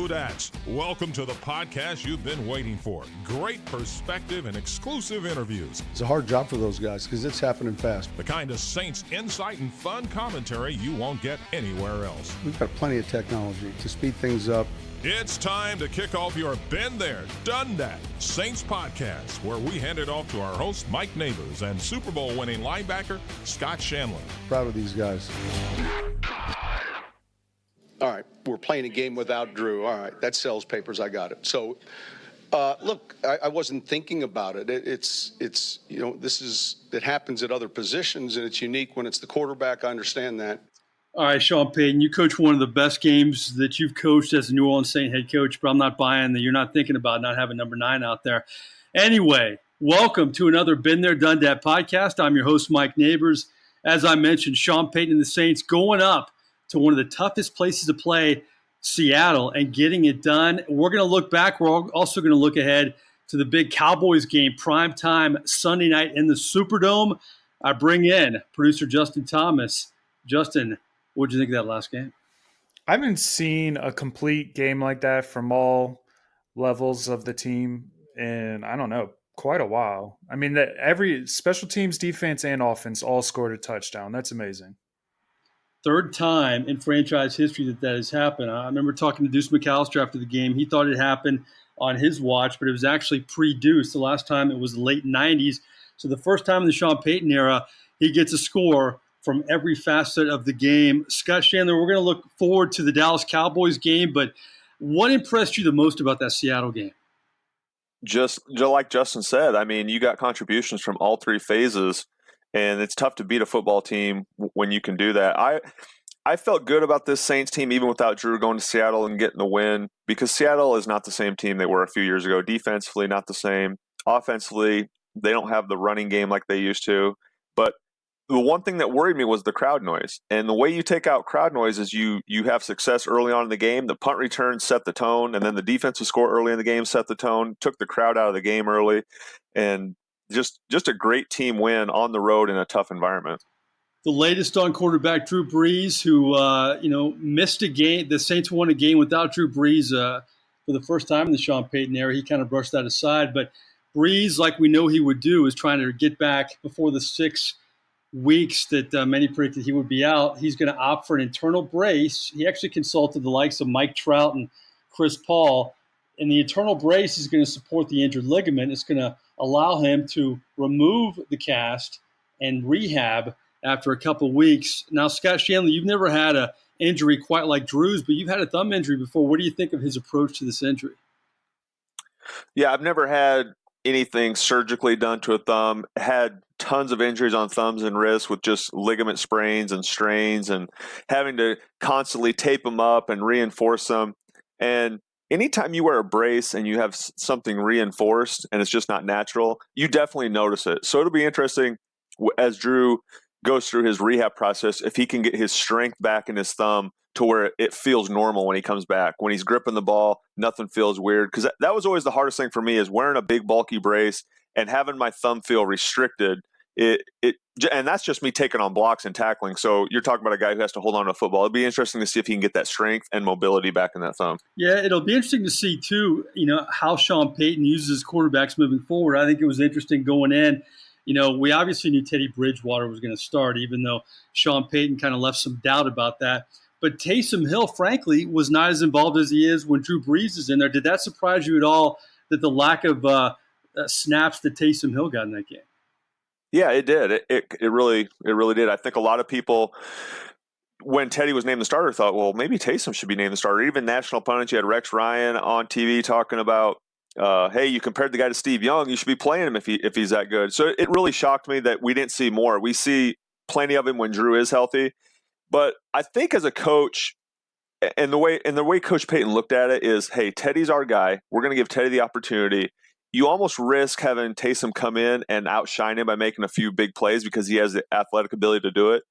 Dudettes. Welcome to the podcast you've been waiting for. Great perspective and exclusive interviews. It's a hard job for those guys because it's happening fast. The kind of Saints insight and fun commentary you won't get anywhere else. We've got plenty of technology to speed things up. It's time to kick off your Been There, Done That Saints podcast, where we hand it off to our host, Mike Nabors, and Super Bowl winning linebacker, Scott Shanle. Proud of these guys. All right, we're playing a game without Drew. All right, that sells papers. I got it. So, look, I wasn't thinking about it. It's it happens at other positions, and it's unique when it's the quarterback. I understand that. All right, Sean Payton, you coach one of the best games that you've coached as a New Orleans Saint head coach, but I'm not buying that you're not thinking about not having number 9 out there. Anyway, welcome to another Been There, Done That podcast. I'm your host, Mike Nabors. As I mentioned, Sean Payton and the Saints going up to one of the toughest places to play, Seattle, and getting it done. We're going to look back. We're also going to look ahead to the big Cowboys game, prime time, Sunday night in the Superdome. I bring in producer Justin Thomas. Justin, what did you think of that last game? I haven't seen a complete game like that from all levels of the team in, I don't know, quite a while. I mean, that every special teams, defense, and offense all scored a touchdown. That's amazing. Third time in franchise history that has happened. I remember talking to Deuce McAllister after the game. He thought it happened on his watch, but it was actually pre-Deuce. The last time it was the late 90s. So the first time in the Sean Payton era, he gets a score from every facet of the game. Scott Shanle, we're going to look forward to the Dallas Cowboys game, but what impressed you the most about that Seattle game? Just like Justin said, I mean, you got contributions from all three phases, and it's tough to beat a football team when you can do that. I felt good about this Saints team, even without Drew going to Seattle and getting the win, because Seattle is not the same team they were a few years ago. Defensively, not the same. Offensively, they don't have the running game like they used to. But the one thing that worried me was the crowd noise. And the way you take out crowd noise is you have success early on in the game. The punt return set the tone, and then the defensive score early in the game set the tone, took the crowd out of the game early, and just a great team win on the road in a tough environment. The latest on quarterback Drew Brees, who missed a game. The Saints won a game without Drew Brees for the first time in the Sean Payton era. He kind of brushed that aside. But Brees, like we know he would do, is trying to get back before the 6 weeks that many predicted he would be out. He's going to opt for an internal brace. He actually consulted the likes of Mike Trout and Chris Paul. And the internal brace is going to support the injured ligament. It's going to allow him to remove the cast and rehab after a couple weeks. Now, Scott Shanle, you've never had an injury quite like Drew's, but you've had a thumb injury before. What do you think of his approach to this injury? Yeah, I've never had anything surgically done to a thumb. Had tons of injuries on thumbs and wrists with just ligament sprains and strains and having to constantly tape them up and reinforce them. And anytime you wear a brace and you have something reinforced and it's just not natural, you definitely notice it. So it'll be interesting as Drew goes through his rehab process if he can get his strength back in his thumb to where it feels normal when he comes back. When he's gripping the ball, nothing feels weird. Because that was always the hardest thing for me, is wearing a big bulky brace and having my thumb feel restricted. And that's just me taking on blocks and tackling. So you're talking about a guy who has to hold on to a football. It'll be interesting to see if he can get that strength and mobility back in that thumb. Yeah, it'll be interesting to see, too, how Sean Payton uses quarterbacks moving forward. I think it was interesting going in. We obviously knew Teddy Bridgewater was going to start, even though Sean Payton kind of left some doubt about that. But Taysom Hill, frankly, was not as involved as he is when Drew Brees is in there. Did that surprise you at all, that the lack of snaps that Taysom Hill got in that game? Yeah, it did. It really did. I think a lot of people, when Teddy was named the starter, thought, well, maybe Taysom should be named the starter. Even national opponents, you had Rex Ryan on TV talking about, hey, you compared the guy to Steve Young, you should be playing him if he's that good. So it really shocked me that we didn't see more. We see plenty of him when Drew is healthy. But I think as a coach, and the way Coach Payton looked at it is, hey, Teddy's our guy. We're going to give Teddy the opportunity. You almost risk having Taysom come in and outshine him by making a few big plays because he has the athletic ability to do it.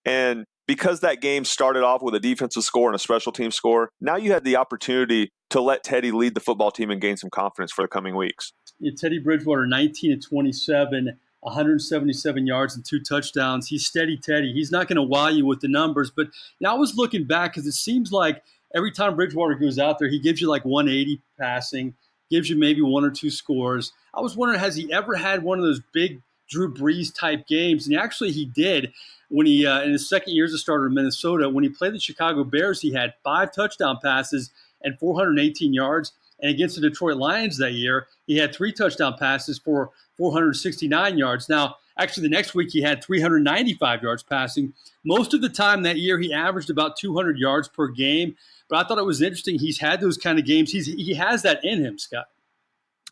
And because that game started off with a defensive score and a special team score, now you had the opportunity to let Teddy lead the football team and gain some confidence for the coming weeks. Yeah, Teddy Bridgewater, 19-27, 177 yards and 2 touchdowns. He's steady Teddy. He's not going to wow you with the numbers. But I was looking back because it seems like every time Bridgewater goes out there, he gives you like 180 passing, gives you maybe one or two scores. I was wondering, has he ever had one of those big Drew Brees type games? And actually he did when he, in his second year as a starter in Minnesota, when he played the Chicago Bears, he had 5 touchdown passes and 418 yards. And against the Detroit Lions that year, he had 3 touchdown passes for 469 yards. Now, actually, the next week he had 395 yards passing. Most of the time that year, he averaged about 200 yards per game. But I thought it was interesting. He's had those kind of games. He has that in him, Scott.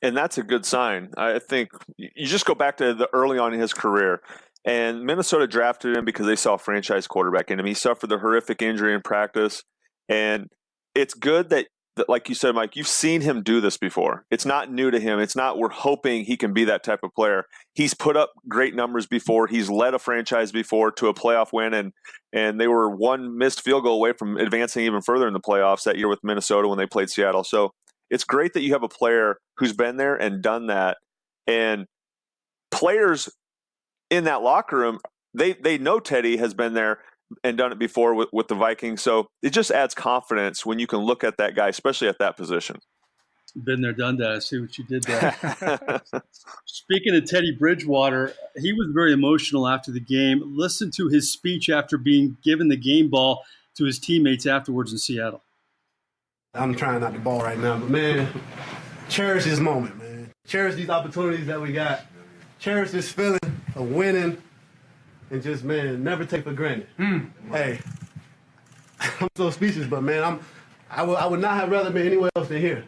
And that's a good sign. I think you just go back to the early on in his career. And Minnesota drafted him because they saw a franchise quarterback in him. He suffered the horrific injury in practice. And it's good that, like you said, Mike, you've seen him do this before. It's not new to him. It's not we're hoping he can be that type of player. He's put up great numbers before. He's led a franchise before to a playoff win, and they were one missed field goal away from advancing even further in the playoffs that year with Minnesota when they played Seattle. So it's great that you have a player who's been there and done that. And players in that locker room, they know Teddy has been there and done it before with the Vikings. So it just adds confidence when you can look at that guy, especially at that position. Been there, done that. I see what you did there. Speaking of Teddy Bridgewater, he was very emotional after the game. Listen to his speech after being given the game ball to his teammates afterwards in Seattle. I'm trying not to ball right now, but, man, cherish this moment, man. Cherish these opportunities that we got. Cherish this feeling of winning. And just, man, never take for granted. Hey, I'm so speechless, but, man, I would not have rather been anywhere else than here.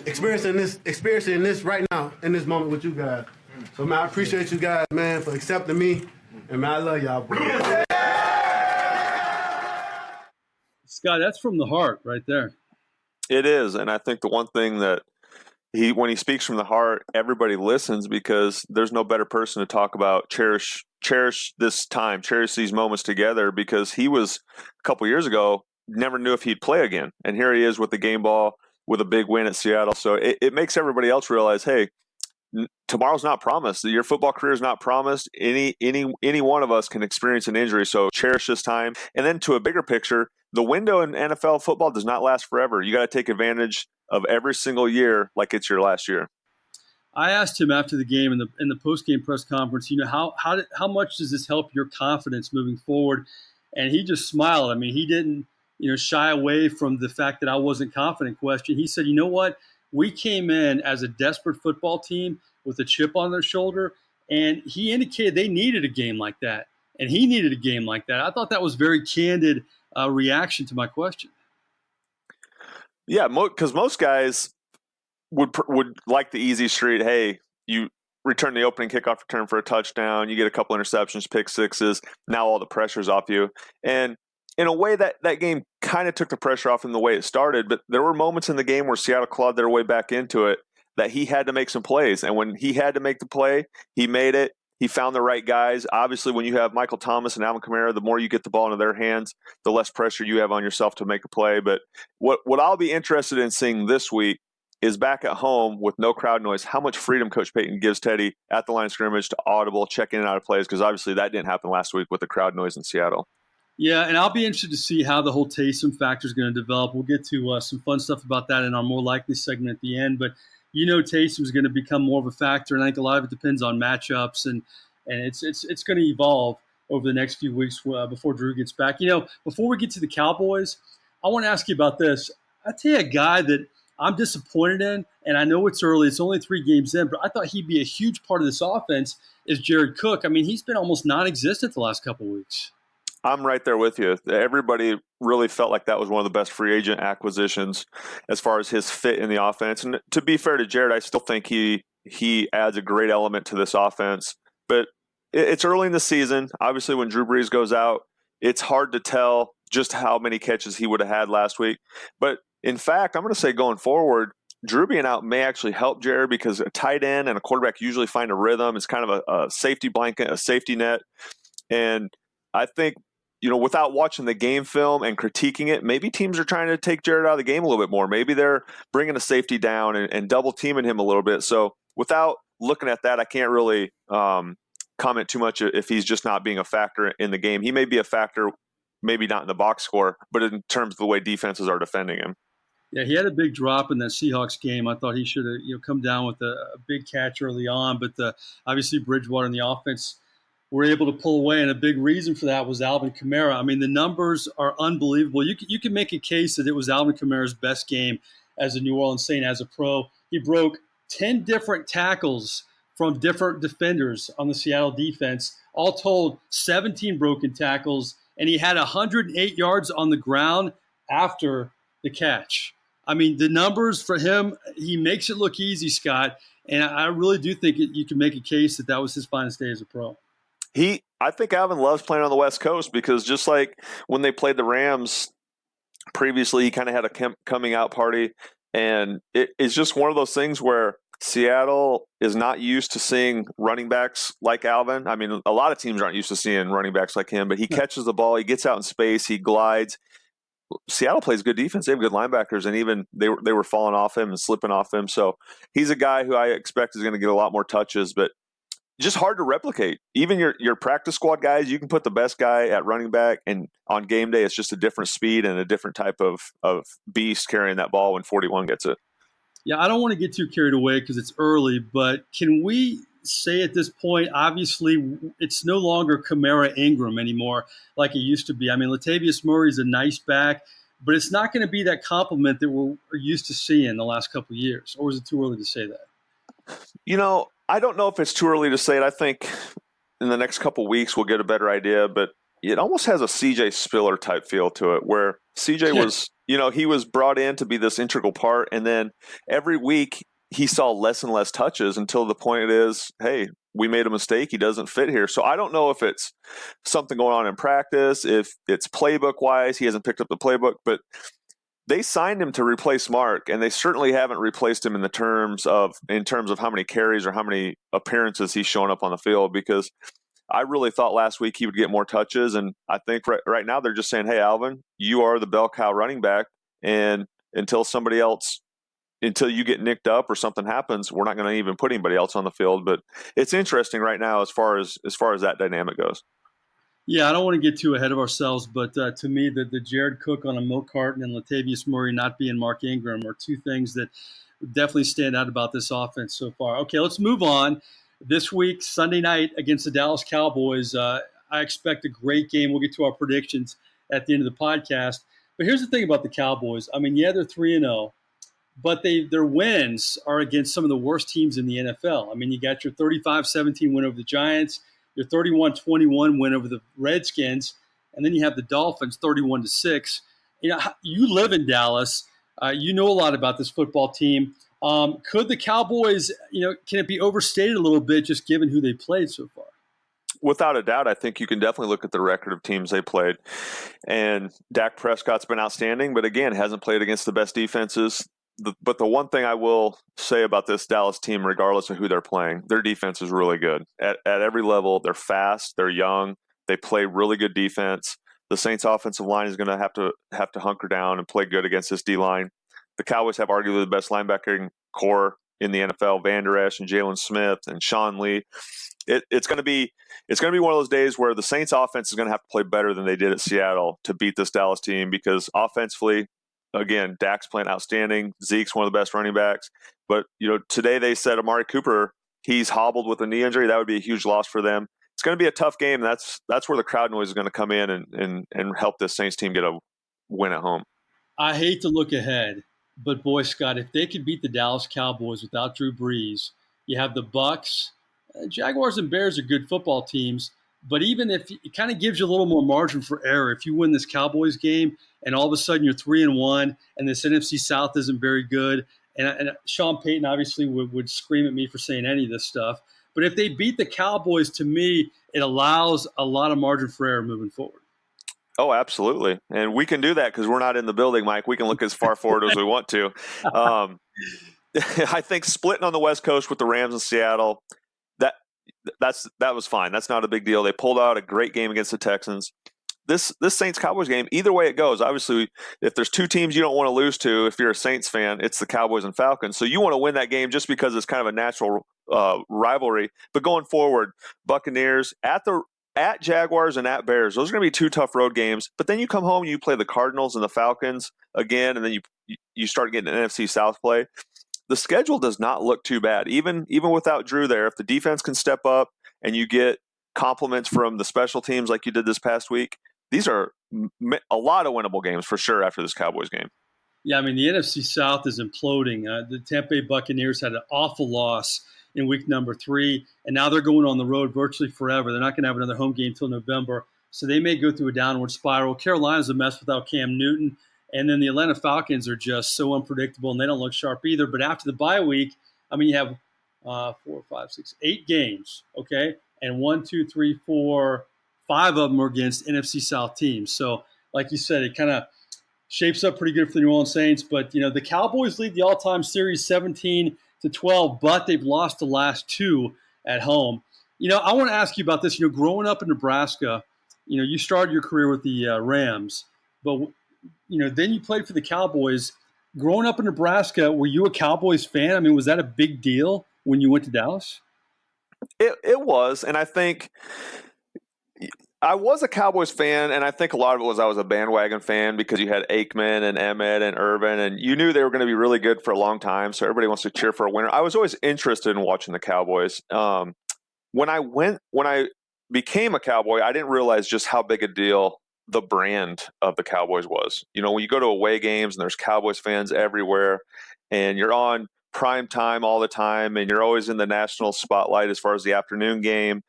Experiencing this right now in this moment with you guys. So, man, I appreciate you guys, man, for accepting me. And, man, I love y'all, bro. Scott, that's from the heart right there. It is. And I think the one thing that when he speaks from the heart, everybody listens because there's no better person to talk about cherish this time, cherish these moments together, because he was a couple years ago, never knew if he'd play again. And here he is with the game ball with a big win at Seattle. So it makes everybody else realize, hey, tomorrow's not promised. Your football career is not promised. Any one of us can experience an injury. So cherish this time. And then to a bigger picture, the window in NFL football does not last forever. You got to take advantage of every single year like it's your last year. I asked him after the game in the post-game press conference, how much does this help your confidence moving forward? And he just smiled. I mean, he didn't, shy away from the fact that I wasn't confident question. He said, you know what? We came in as a desperate football team with a chip on their shoulder, and he indicated they needed a game like that, and he needed a game like that. I thought that was very candid reaction to my question. Yeah, because most guys would like the easy street. Hey, you return the opening kickoff return for a touchdown, you get a couple interceptions, pick sixes, now all the pressure's off you. And in a way that game kind of took the pressure off in the way it started, but there were moments in the game where Seattle clawed their way back into it that he had to make some plays. And when he had to make the play, he made it. He found the right guys. Obviously, when you have Michael Thomas and Alvin Kamara, the more you get the ball into their hands, the less pressure you have on yourself to make a play. But what I'll be interested in seeing this week is back at home with no crowd noise, how much freedom Coach Payton gives Teddy at the line of scrimmage to audible, check in and out of plays, because obviously that didn't happen last week with the crowd noise in Seattle. Yeah, and I'll be interested to see how the whole Taysom factor is going to develop. We'll get to some fun stuff about that in our more likely segment at the end. But Taysom is going to become more of a factor, and I think a lot of it depends on matchups, and it's going to evolve over the next few weeks before Drew gets back. Before we get to the Cowboys, I want to ask you about this. I tell you a guy that I'm disappointed in, and I know it's early. It's only 3 games in, but I thought he'd be a huge part of this offense is Jared Cook. I mean, he's been almost non-existent the last couple of weeks. I'm right there with you. Everybody really felt like that was one of the best free agent acquisitions as far as his fit in the offense. And to be fair to Jared, I still think he adds a great element to this offense. But it's early in the season. Obviously, when Drew Brees goes out, it's hard to tell just how many catches he would have had last week. But in fact, I'm going to say going forward, Drew being out may actually help Jared, because a tight end and a quarterback usually find a rhythm. It's kind of a safety blanket, a safety net. And I think, without watching the game film and critiquing it, maybe teams are trying to take Jared out of the game a little bit more. Maybe they're bringing a safety down and double teaming him a little bit. So without looking at that, I can't really comment too much if he's just not being a factor in the game. He may be a factor maybe not in the box score, but in terms of the way defenses are defending him. Yeah, he had a big drop in that Seahawks game. I thought he should have come down with a big catch early on, but obviously Bridgewater and the offense were able to pull away, and a big reason for that was Alvin Kamara. I mean, the numbers are unbelievable. You can make a case that it was Alvin Kamara's best game as a New Orleans Saint as a pro. He broke 10 different tackles from different defenders on the Seattle defense. All told, 17 broken tackles, and he had 108 yards on the ground after the catch. I mean, the numbers for him, he makes it look easy, Scott, and I really do think you can make a case that was his finest day as a pro. I think Alvin loves playing on the West Coast because just like when they played the Rams previously, he kind of had a coming out party, and it's just one of those things where Seattle is not used to seeing running backs like Alvin. I mean, a lot of teams aren't used to seeing running backs like him, but he catches the ball, he gets out in space, he glides. Seattle plays good defense. They have good linebackers, and even they were falling off him and slipping off him. So he's a guy who I expect is going to get a lot more touches, but just hard to replicate. Even your practice squad guys, you can put the best guy at running back, and on game day, it's just a different speed and a different type of beast carrying that ball when 41 gets it. Yeah, I don't want to get too carried away because it's early, but can we say at this point, obviously, it's no longer Kamara Ingram anymore like it used to be. I mean, Latavius Murray is a nice back, but it's not going to be that compliment that we're used to seeing the last couple of years. Or is it too early to say that? I don't know if it's too early to say it. I think in the next couple of weeks we'll get a better idea, but it almost has a CJ Spiller type feel to it, where CJ was, he was brought in to be this integral part, and then every week he saw less and less touches until the point is, hey, we made a mistake. He doesn't fit here. So I don't know if it's something going on in practice, if it's playbook wise, he hasn't picked up the playbook, but they signed him to replace Mark, and they certainly haven't replaced him in terms of how many carries or how many appearances he's showing up on the field, because I really thought last week he would get more touches. And I think right now they're just saying, hey, Alvin, you are the bell cow running back. And until you get nicked up or something happens, we're not going to even put anybody else on the field. But it's interesting right now as far as that dynamic goes. Yeah, I don't want to get too ahead of ourselves, but to me, the Jared Cook on a milk carton and Latavius Murray not being Mark Ingram are two things that definitely stand out about this offense so far. Okay, let's move on. This week, Sunday night against the Dallas Cowboys, I expect a great game. We'll get to our predictions at the end of the podcast. But here's the thing about the Cowboys. I mean, yeah, they're 3-0, but their wins are against some of the worst teams in the NFL. I mean, you got your 35-17 win over the Giants, your 31-21 win over the Redskins, and then you have the Dolphins 31-6. You live in Dallas. You know a lot about this football team. Could the Cowboys, can it be overstated a little bit just given who they played so far? Without a doubt, I think you can definitely look at the record of teams they played. And Dak Prescott's been outstanding, but again, hasn't played against the best defenses. But the one thing I will say about this Dallas team, regardless of who they're playing, their defense is really good. At every level, they're fast, they're young, they play really good defense. The Saints offensive line is going to have to hunker down and play good against this D-line. The Cowboys have arguably the best linebacking core in the NFL, Van Der Esch and Jalen Smith and Shanle. It's going to be one of those days where the Saints offense is going to have to play better than they did at Seattle to beat this Dallas team, because offensively, again, Dak's playing outstanding. Zeke's one of the best running backs. But, today they said Amari Cooper, he's hobbled with a knee injury. That would be a huge loss for them. It's going to be a tough game. That's where the crowd noise is going to come in and help this Saints team get a win at home. I hate to look ahead, but boy, Scott, if they could beat the Dallas Cowboys without Drew Brees, you have the Bucs. Jaguars and Bears are good football teams, but even if it kind of gives you a little more margin for error, if you win this Cowboys game and all of a sudden you're 3-1 and this NFC South isn't very good, and Sean Payton obviously would scream at me for saying any of this stuff, but if they beat the Cowboys, to me, it allows a lot of margin for error moving forward. Oh, absolutely. And we can do that because we're not in the building, Mike. We can look as far forward as we want to. I think splitting on the West Coast with the Rams and Seattle, that was fine. That's not a big deal. They pulled out a great game against the Texans. This Saints-Cowboys game, either way it goes, obviously, if there's two teams you don't want to lose to, if you're a Saints fan, it's the Cowboys and Falcons. So you want to win that game just because it's kind of a natural rivalry. But going forward, Buccaneers at the at Jaguars and at Bears. Those are going to be two tough road games. But then you come home and you play the Cardinals and the Falcons again, and then you start getting an NFC South play. The schedule does not look too bad, even without Drew there. If the defense can step up and you get compliments from the special teams like you did this past week, these are a lot of winnable games for sure after this Cowboys game. Yeah, I mean, the NFC South is imploding. The Tampa Bay Buccaneers had an awful loss in week number 3, and now they're going on the road virtually forever. They're not going to have another home game until November, so they may go through a downward spiral. Carolina's a mess without Cam Newton, and then the Atlanta Falcons are just so unpredictable, and they don't look sharp either. But after the bye week, I mean, you have 4, 5, 6, 8 games, okay? And 1, 2, 3, 4, 5 of them are against NFC South teams. So, like you said, it kind of shapes up pretty good for the New Orleans Saints. But, the Cowboys lead the all-time series 17-12, but they've lost the last 2 at home. I want to ask you about this. Growing up in Nebraska, you started your career with the Rams, but, then you played for the Cowboys. Growing up in Nebraska, were you a Cowboys fan? I mean, was that a big deal when you went to Dallas? It was, and I think I was a Cowboys fan, and I think a lot of it was I was a bandwagon fan because you had Aikman and Emmett and Irvin, and you knew they were going to be really good for a long time, so everybody wants to cheer for a winner. I was always interested in watching the Cowboys. When I became a Cowboy, I didn't realize just how big a deal the brand of the Cowboys was. When you go to away games and there's Cowboys fans everywhere, and you're on prime time all the time, and you're always in the national spotlight as far as the afternoon game.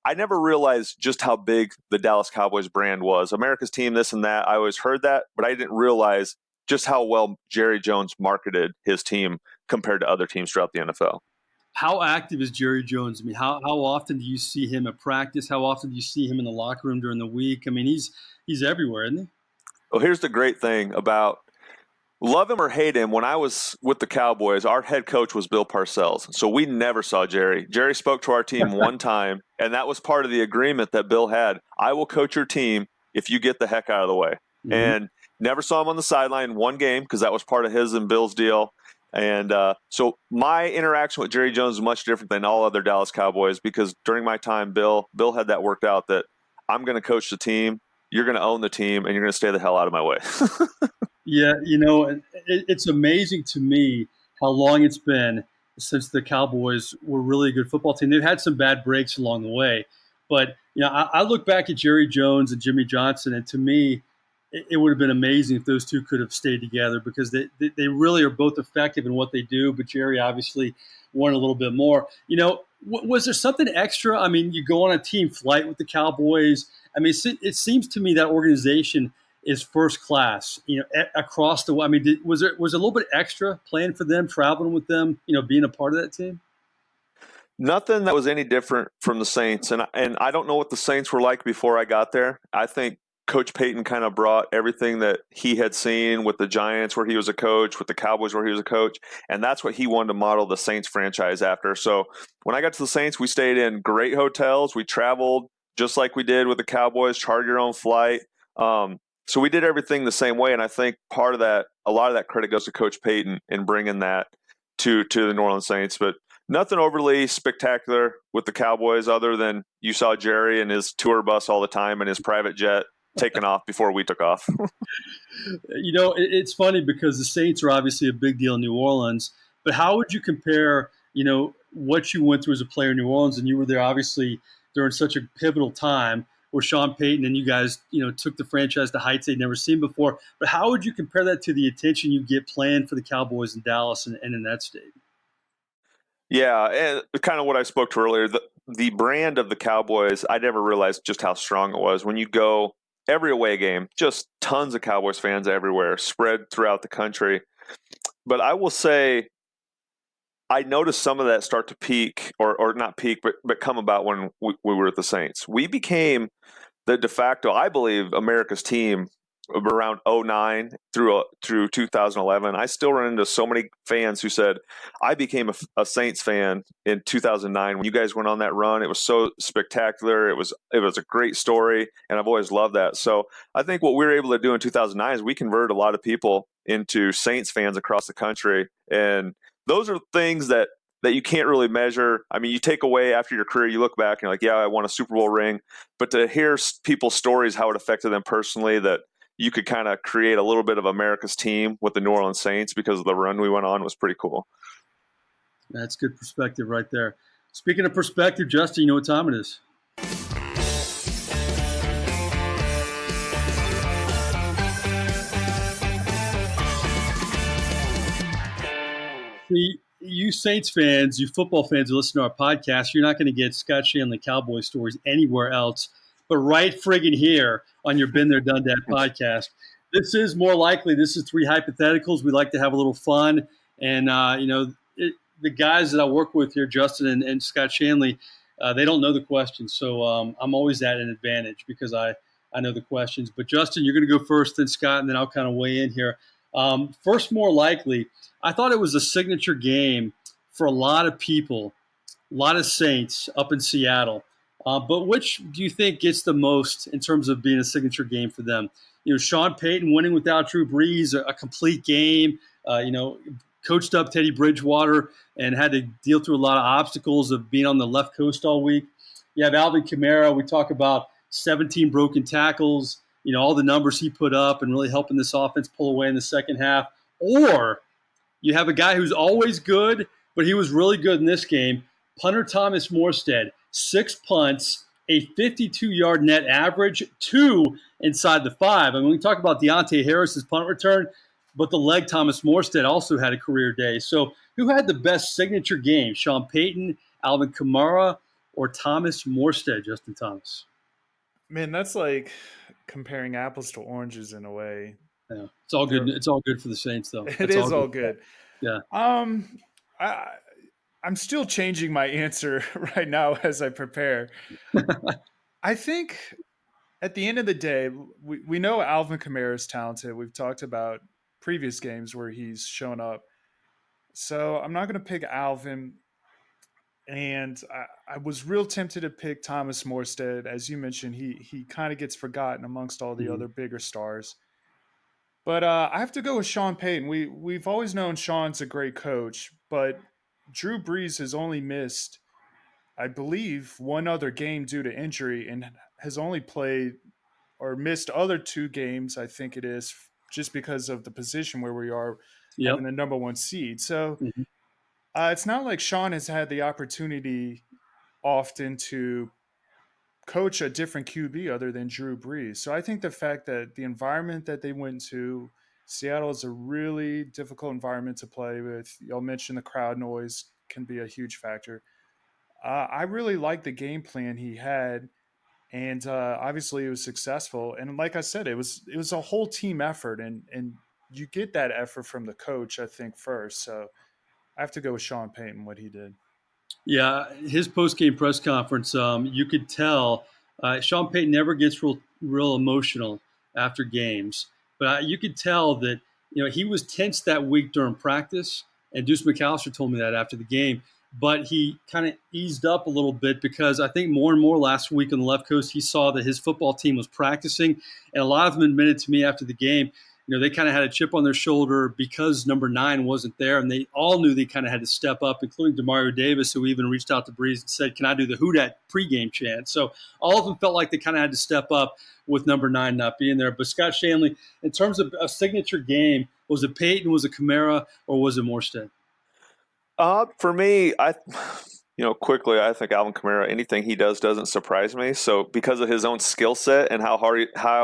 I never realized just how big the Dallas Cowboys brand was. America's team, this and that. I always heard that, but I didn't realize just how well Jerry Jones marketed his team compared to other teams throughout the NFL. How active is Jerry Jones? I mean, how often do you see him at practice? How often do you see him in the locker room during the week? I mean, he's everywhere, isn't he? Well, here's the great thing about love him or hate him. When I was with the Cowboys, our head coach was Bill Parcells. So we never saw Jerry. Jerry spoke to our team one time, and that was part of the agreement that Bill had. I will coach your team if you get the heck out of the way. Mm-hmm. And never saw him on the sideline one game because that was part of his and Bill's deal. And so my interaction with Jerry Jones is much different than all other Dallas Cowboys because during my time, Bill had that worked out that I'm going to coach the team, you're going to own the team, and you're going to stay the hell out of my way. Yeah, it's amazing to me how long it's been since the Cowboys were really a good football team. They've had some bad breaks along the way. But, I look back at Jerry Jones and Jimmy Johnson, and to me, it would have been amazing if those two could have stayed together because they really are both effective in what they do. But Jerry obviously won a little bit more. Was there something extra? I mean, you go on a team flight with the Cowboys. I mean, it seems to me that organization is first class, across the. I mean, was there a little bit extra playing for them, traveling with them, being a part of that team? Nothing that was any different from the Saints, and I don't know what the Saints were like before I got there. I think Coach Payton kind of brought everything that he had seen with the Giants where he was a coach, with the Cowboys where he was a coach, and that's what he wanted to model the Saints franchise after. So when I got to the Saints, we stayed in great hotels. We traveled just like we did with the Cowboys, chartered your own flight. So we did everything the same way, and I think a lot of that credit goes to Coach Payton in bringing that to the New Orleans Saints. But nothing overly spectacular with the Cowboys other than you saw Jerry in his tour bus all the time and his private jet taking off before we took off. It's funny because the Saints are obviously a big deal in New Orleans, but how would you compare, what you went through as a player in New Orleans, and you were there obviously during such a pivotal time where Sean Payton and you guys, took the franchise to heights they'd never seen before. But how would you compare that to the attention you get playing for the Cowboys in Dallas and in that state? Yeah, and kind of what I spoke to earlier, the brand of the Cowboys, I never realized just how strong it was. When you go every away game, just tons of Cowboys fans everywhere, spread throughout the country. But I will say I noticed some of that start to peak, or not peak, but come about when we were at the Saints. We became the de facto, I believe, America's team around 2009 through 2011. I still run into so many fans who said, I became a Saints fan in 2009 when you guys went on that run. It was so spectacular. It was a great story, and I've always loved that. So I think what we were able to do in 2009 is we converted a lot of people into Saints fans across the country, and those are things that that you can't really measure. I mean, you take away after your career, you look back and you're like, yeah, I won a Super Bowl ring. But to hear people's stories, how it affected them personally, that you could kind of create a little bit of America's team with the New Orleans Saints because of the run we went on was pretty cool. That's good perspective right there. Speaking of perspective, Justin, you know what time it is? See, you Saints fans, you football fans who listen to our podcast, you're not going to get Scott Shanle Cowboys stories anywhere else, but right friggin' here on your Been There, Done That podcast. This is more likely, this is 3 hypotheticals. We like to have a little fun. And, the guys that I work with here, Justin and Scott Shanle, they don't know the questions. So I'm always at an advantage because I know the questions. But, Justin, you're going to go first, then Scott, and then I'll kind of weigh in here. First, more likely, I thought it was a signature game for a lot of people, a lot of Saints up in Seattle. But which do you think gets the most in terms of being a signature game for them? Sean Payton winning without Drew Brees, a complete game, coached up Teddy Bridgewater and had to deal through a lot of obstacles of being on the left coast all week. You have Alvin Kamara. We talk about 17 broken tackles, all the numbers he put up and really helping this offense pull away in the second half. Or you have a guy who's always good, but he was really good in this game, punter Thomas Morstead, 6 punts, a 52-yard net average, 2 inside the 5. I mean, we talk about Deontay Harris's punt return, but the leg Thomas Morstead also had a career day. So who had the best signature game, Sean Payton, Alvin Kamara, or Thomas Morstead, Justin Thomas? Man, that's like comparing apples to oranges in a way. Yeah, it's all good. It's all good for the Saints, though. It is all good. Yeah. I'm still changing my answer right now as I prepare. I think at the end of the day, we know Alvin Kamara is talented. We've talked about previous games where he's shown up. So I'm not going to pick Alvin. And I was real tempted to pick Thomas Morstead. As you mentioned, he kind of gets forgotten amongst all the other bigger stars. But I have to go with Sean Payton. We've always known Sean's a great coach, but Drew Brees has only missed, I believe, one other game due to injury and has only played or missed other 2 games, I think it is, just because of the position where we are having the number 1 seed. So it's not like Sean has had the opportunity often to coach a different QB other than Drew Brees. So I think the fact that the environment that they went to, Seattle is a really difficult environment to play with. Y'all mentioned the crowd noise can be a huge factor. I really like the game plan he had, and obviously it was successful. And like I said, it was a whole team effort, and you get that effort from the coach, I think, first. So I have to go with Sean Payton, what he did. Yeah, his post-game press conference, you could tell Sean Payton never gets real emotional after games, but you could tell that he was tense that week during practice, and Deuce McAllister told me that after the game. But he kind of eased up a little bit because I think more and more last week on the left coast, he saw that his football team was practicing, and a lot of them admitted to me after the game, they kind of had a chip on their shoulder because number 9 wasn't there, and they all knew they kind of had to step up, including Demario Davis, who even reached out to Brees and said, "Can I do the Who Dat pregame chant?" So all of them felt like they kind of had to step up with number 9 not being there. But Scott Shanle, in terms of a signature game, was it Peyton, was it Kamara, or was it Morstead? For me, quickly, I think Alvin Kamara, anything he does doesn't surprise me. So because of his own skill set and how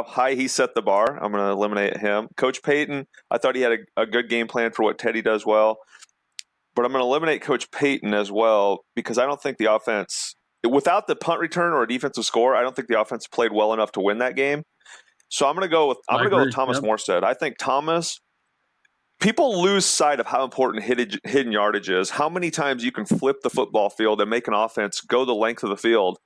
high he set the bar, I'm going to eliminate him. Coach Payton, I thought he had a good game plan for what Teddy does well. But I'm going to eliminate Coach Payton as well because I don't think the offense, without the punt return or a defensive score, I don't think the offense played well enough to win that game. So I'm going to go with Thomas Morstead. I think Thomas. People lose sight of how important hidden yardage is, how many times you can flip the football field and make an offense go the length of the field,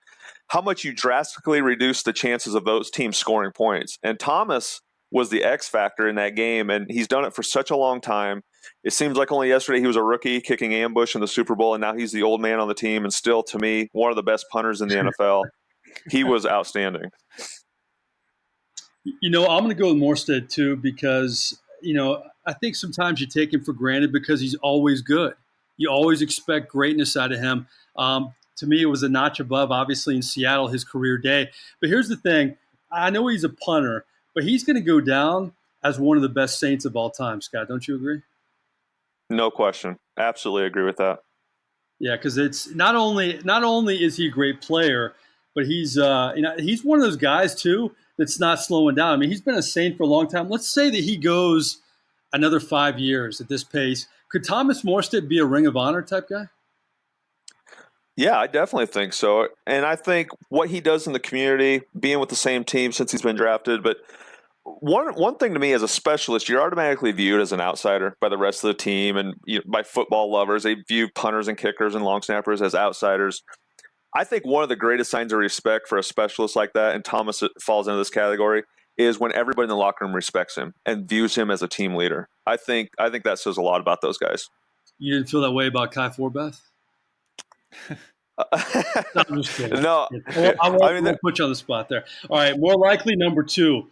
how much you drastically reduce the chances of those teams scoring points. And Thomas was the X factor in that game, and he's done it for such a long time. It seems like only yesterday he was a rookie kicking ambush in the Super Bowl, and now he's the old man on the team and still, to me, one of the best punters in the NFL. He was outstanding. I'm going to go with Morstead, too, because I think sometimes you take him for granted because he's always good. You always expect greatness out of him. To me, it was a notch above, obviously, in Seattle, his career day. But here's the thing. I know he's a punter, but he's going to go down as one of the best Saints of all time, Scott. Don't you agree? No question. Absolutely agree with that. Yeah, because it's not only is he a great player, but he's he's one of those guys too that's not slowing down. I mean, he's been a Saint for a long time. Let's say that he goes another 5 years at this pace. Could Thomas Morstead be a Ring of Honor type guy? Yeah, I definitely think so. And I think what he does in the community, being with the same team since he's been drafted, but one thing to me as a specialist, you're automatically viewed as an outsider by the rest of the team and by football lovers. They view punters and kickers and long snappers as outsiders. I think one of the greatest signs of respect for a specialist like that, and Thomas falls into this category, is when everybody in the locker room respects him and views him as a team leader. I think that says a lot about those guys. You didn't feel that way about Kai Forbath? No, I'm just kidding. No, I won't put you on the spot there. All right, more likely number 2.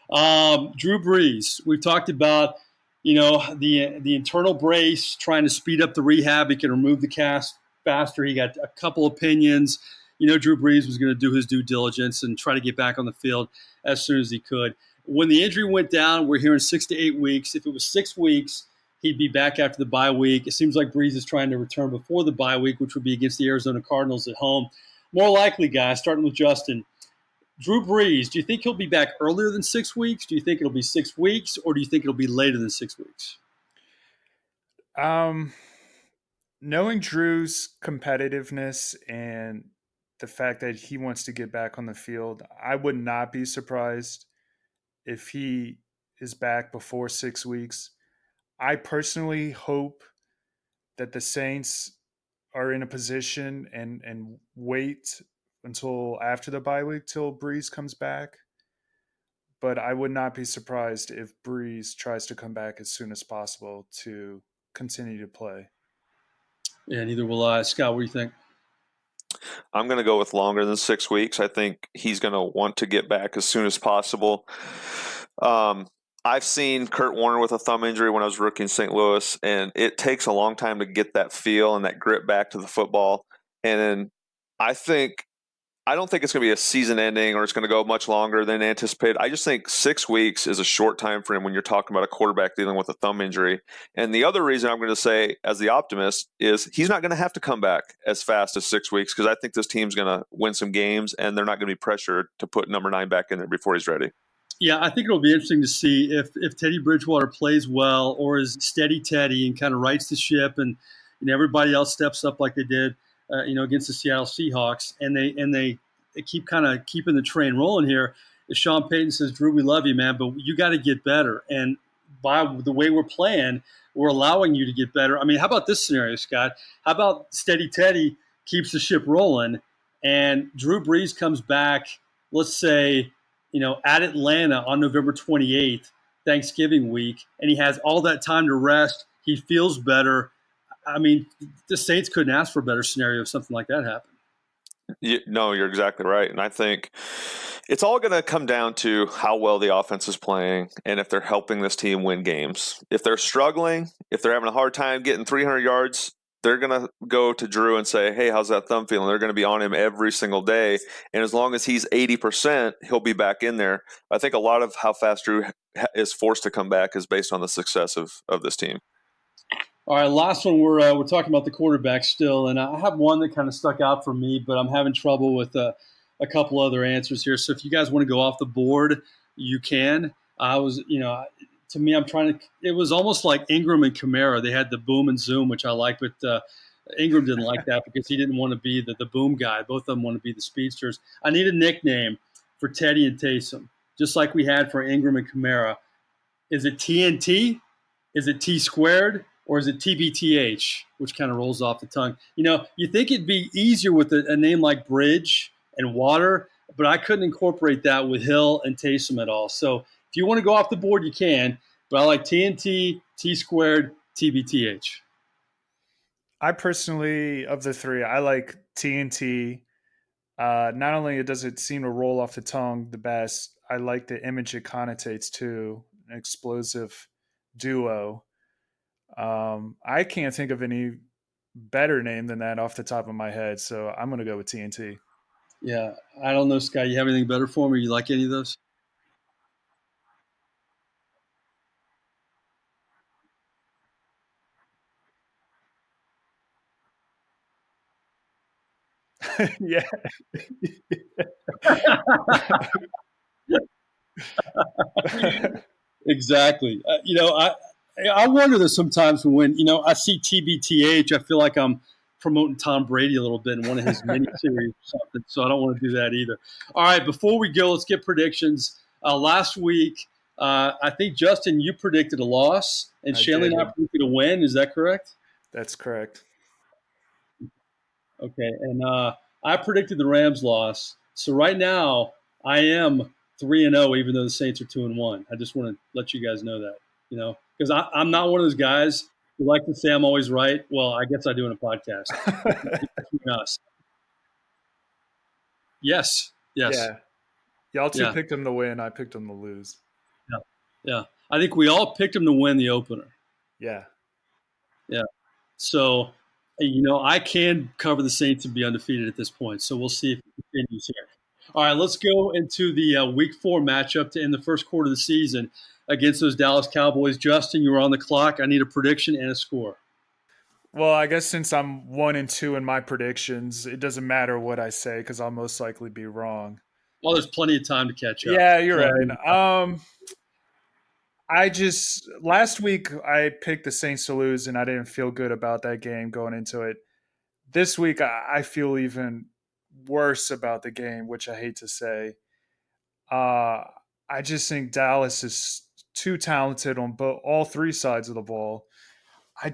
Drew Brees. We've talked about, the internal brace, trying to speed up the rehab. He can remove the cast faster. He got a couple opinions. Drew Brees was going to do his due diligence and try to get back on the field as soon as he could. When the injury went down, we're hearing 6 to 8 weeks. If it was 6 weeks, he'd be back after the bye week. It seems like Brees is trying to return before the bye week, which would be against the Arizona Cardinals at home. More likely, guys, starting with Justin. Drew Brees, do you think he'll be back earlier than 6 weeks? Do you think it'll be 6 weeks, or do you think it'll be later than 6 weeks? Knowing Drew's competitiveness and the fact that he wants to get back on the field, I would not be surprised if he is back before 6 weeks. I personally hope that the Saints are in a position and wait until after the bye week till Brees comes back. But I would not be surprised if Brees tries to come back as soon as possible to continue to play. Yeah, neither will I. Scott, what do you think? I'm going to go with longer than 6 weeks. I think he's going to want to get back as soon as possible. I've seen Kurt Warner with a thumb injury when I was rookie in St. Louis, and it takes a long time to get that feel and that grip back to the football. And I don't think it's going to be a season ending or it's going to go much longer than anticipated. I just think 6 weeks is a short time frame when you're talking about a quarterback dealing with a thumb injury. And the other reason I'm going to say, as the optimist, is he's not going to have to come back as fast as 6 weeks because I think this team's going to win some games and they're not going to be pressured to put number 9 back in there before he's ready. Yeah, I think it'll be interesting to see if Teddy Bridgewater plays well or is steady Teddy and kind of rights the ship and everybody else steps up like they did against the Seattle Seahawks and they keep kind of keeping the train rolling here. If Sean Payton says, Drew, we love you, man, but you got to get better. And by the way we're playing, we're allowing you to get better. I mean, how about this scenario, Scott? How about steady Teddy keeps the ship rolling and Drew Brees comes back, let's say, at Atlanta on November 28th, Thanksgiving week, and he has all that time to rest. He feels better. I mean, the Saints couldn't ask for a better scenario if something like that happened. No, you're exactly right. And I think it's all going to come down to how well the offense is playing and if they're helping this team win games. If they're struggling, if they're having a hard time getting 300 yards, they're going to go to Drew and say, hey, how's that thumb feeling? They're going to be on him every single day. And as long as he's 80%, he'll be back in there. I think a lot of how fast Drew is forced to come back is based on the success of this team. All right, last one. We're talking about the quarterback still, and I have one that kind of stuck out for me, but I'm having trouble with a couple other answers here. So if you guys want to go off the board, you can. To me, it was almost like Ingram and Kamara. They had the boom and zoom, which I like, but Ingram didn't like that because he didn't want to be the boom guy. Both of them want to be the speedsters. I need a nickname for Teddy and Taysom, just like we had for Ingram and Kamara. Is it TNT? Is it T squared? Or is it TBTH, which kind of rolls off the tongue? You think it'd be easier with a name like Bridge and Water, but I couldn't incorporate that with Hill and Taysom at all. So if you want to go off the board, you can, but I like TNT, T squared, TBTH. I personally, of the three, I like TNT. Not only does it seem to roll off the tongue the best, I like the image it connotates too, an explosive duo. I can't think of any better name than that off the top of my head, so I'm going to go with TNT. Yeah, I don't know, Scott. You have anything better for me? You like any of those? Yeah. Exactly. I wonder that sometimes when I see TBTH, I feel like I'm promoting Tom Brady a little bit in one of his mini series or something. So I don't want to do that either. All right, before we go, let's get predictions. Last week, I think Justin, you predicted a loss, and I Shanle and I did. predicted a win. Is that correct? That's correct. Okay, and I predicted the Rams loss. So right now, I am 3-0, even though the Saints are 2-1. I just want to let you guys know that, because I'm not one of those guys who like to say I'm always right. Well, I guess I do in a podcast. Between us. Yes. Yes. Yeah. Y'all two Yeah. picked them to win. I picked them to lose. Yeah. Yeah. I think we all picked them to win the opener. Yeah. Yeah. So, I can cover the Saints and be undefeated at this point. So we'll see if it continues here. All right, let's go into the Week 4 matchup to end the first quarter of the season against those Dallas Cowboys. Justin, you were on the clock. I need a prediction and a score. Well, I guess since I'm 1-2 in my predictions, it doesn't matter what I say because I'll most likely be wrong. Well, there's plenty of time to catch up. Yeah, you're right. Last week I picked the Saints to lose, and I didn't feel good about that game going into it. This week I feel even worse about the game, which I hate to say. I just think Dallas is too talented on all three sides of the ball. I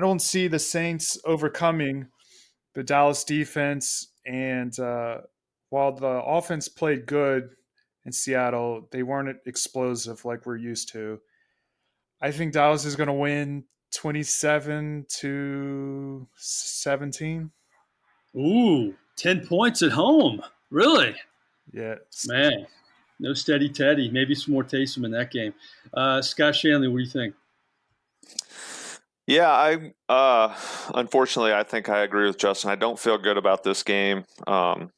don't see the Saints overcoming the Dallas defense, and while the offense played good in Seattle, they weren't explosive like we're used to. I think Dallas is going to win 27-17. Ooh, 10 points at home. Really? Yeah. Man, no steady Teddy. Maybe some more Taysom in that game. Scott Shanle, what do you think? Yeah, unfortunately, I think I agree with Justin. I don't feel good about this game. But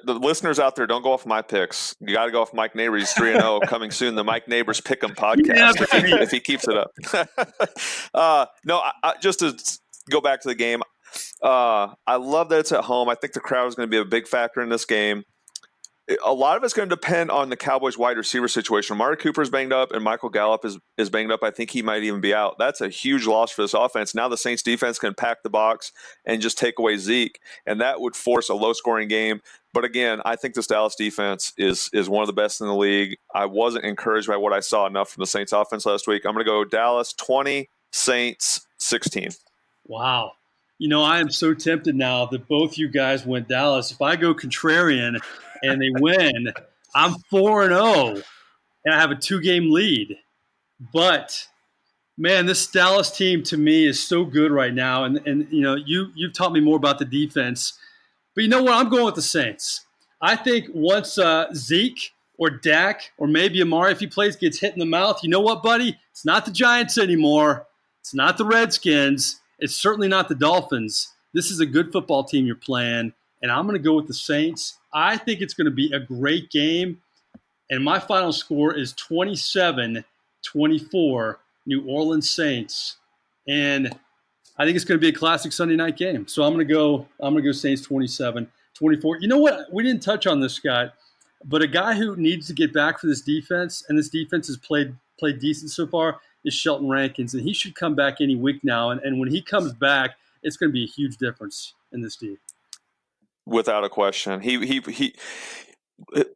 the listeners out there, don't go off my picks. You got to go off Mike Nabors. 3-0 coming soon. The Mike Nabors Pick'em podcast if he keeps it up. Just to go back to the game, I love that it's at home. I think the crowd is going to be a big factor in this game. A lot of it's going to depend on the Cowboys wide receiver situation. Amari Cooper's banged up and Michael Gallup is banged up. I think he might even be out. That's a huge loss for this offense. Now the Saints defense can pack the box and just take away Zeke, and that would force a low-scoring game. But again, I think this Dallas defense is one of the best in the league. I wasn't encouraged by what I saw enough from the Saints offense last week. I'm going to go Dallas 20, Saints 16. Wow. I am so tempted now that both you guys went Dallas. If I go contrarian and they win, I'm 4-0, and I have a 2-game lead. But, man, this Dallas team to me is so good right now. And you've taught me more about the defense. But you know what? I'm going with the Saints. I think once Zeke or Dak or maybe Amari, if he plays, gets hit in the mouth, you know what, buddy? It's not the Giants anymore. It's not the Redskins. It's certainly not the Dolphins. This is a good football team you're playing, and I'm going to go with the Saints. I think it's going to be a great game, and my final score is 27-24 New Orleans Saints. And I think it's going to be a classic Sunday night game. So I'm going to go Saints 27-24. You know what? We didn't touch on this, Scott, but a guy who needs to get back for this defense, and this defense has played decent so far, is Shelton Rankins, and he should come back any week now. And when he comes back, it's going to be a huge difference in this team. Without a question.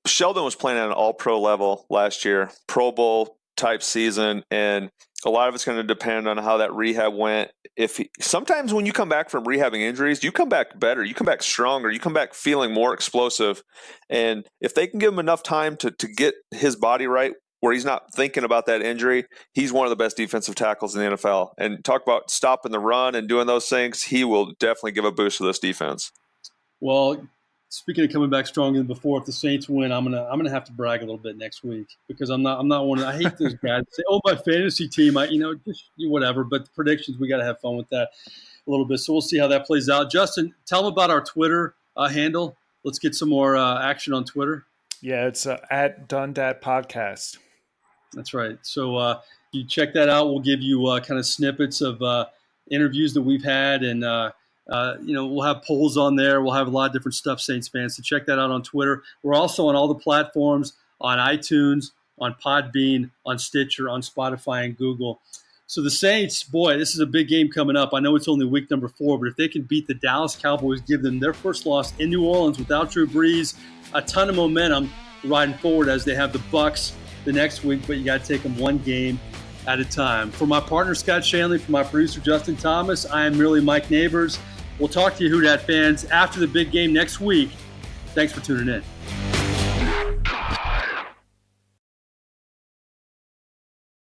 Sheldon was playing at an all-pro level last year, Pro Bowl type season, and a lot of it's going to depend on how that rehab went. Sometimes when you come back from rehabbing injuries, you come back better, you come back stronger, you come back feeling more explosive. And if they can give him enough time to get his body right, where he's not thinking about that injury, he's one of the best defensive tackles in the NFL. And talk about stopping the run and doing those things, he will definitely give a boost to this defense. Well, speaking of coming back stronger than before, if the Saints win, I'm gonna have to brag a little bit next week because I'm not one of I hate those guys that say, "Oh, my fantasy team," just whatever. But the predictions, we got to have fun with that a little bit. So we'll see how that plays out. Justin, tell them about our Twitter handle. Let's get some more action on Twitter. Yeah, it's at Dundat Podcast. That's right. So you check that out. We'll give you kind of snippets of interviews that we've had, and we'll have polls on there. We'll have a lot of different stuff, Saints fans. So check that out on Twitter. We're also on all the platforms, on iTunes, on Podbean, on Stitcher, on Spotify, and Google. So the Saints, boy, this is a big game coming up. I know it's only week number 4, but if they can beat the Dallas Cowboys, give them their first loss in New Orleans without Drew Brees, a ton of momentum riding forward as they have the Bucs the next week, but you got to take them one game at a time. For my partner, Scott Shanle, for my producer, Justin Thomas, I am merely Mike Nabors. We'll talk to you, Who Dat fans, after the big game next week. Thanks for tuning in.